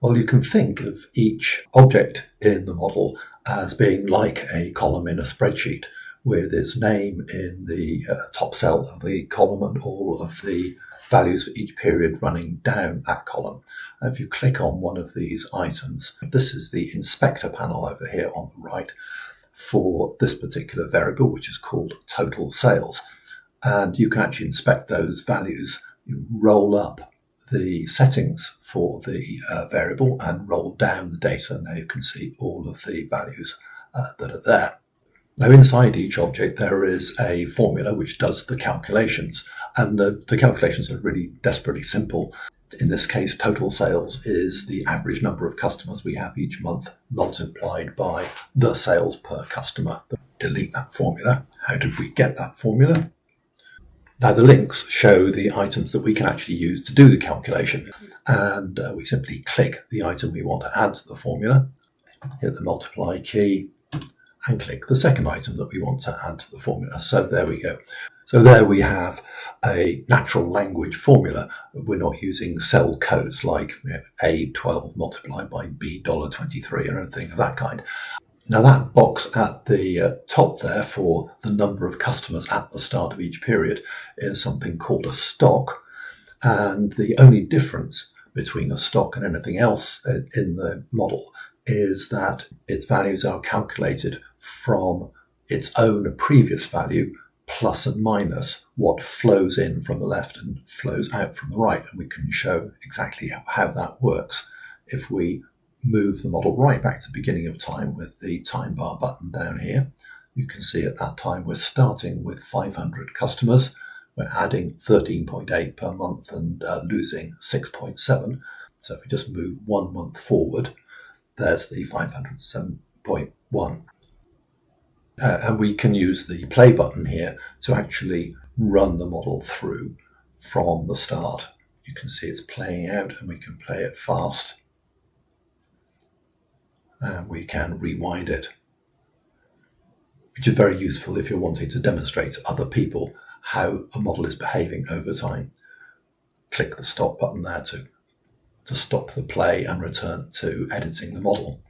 Well, you can think of each object in the model as being like a column in a spreadsheet, with its name in the top cell of the column and all of the values for each period running down that column. If you click on one of these items, this is the inspector panel over here on the right for this particular variable, which is called total sales. And you can actually inspect those values. You roll up the settings for the variable and roll down the data, and there you can see all of the values that are there. Now, inside each object, there is a formula which does the calculations, and the calculations are really desperately simple. In this case, total sales is the average number of customers we have each month multiplied by the sales per customer. Delete that formula. How did we get that formula? Now, the links show the items that we can actually use to do the calculation, and we simply click the item we want to add to the formula, hit the multiply key, and click the second item that we want to add to the formula. So there we go. So there we have a natural language formula. We're not using cell codes like A12 multiplied by B$23 or anything of that kind. Now, that box at the top there for the number of customers at the start of each period is something called a stock. And the only difference between a stock and anything else in the model is that its values are calculated from its own previous value plus and minus what flows in from the left and flows out from the right. And we can show exactly how that works if we move the model right back to the beginning of time with the time bar button down here. You can see at that time we're starting with 500 customers. We're adding 13.8 per month and losing 6.7. So if we just move 1 month forward, there's the 507.1. And we can use the play button here to actually run the model through from the start. You can see it's playing out, and we can play it fast. And we can rewind it, which is very useful if you're wanting to demonstrate to other people how a model is behaving over time. Click the stop button there to stop the play and return to editing the model.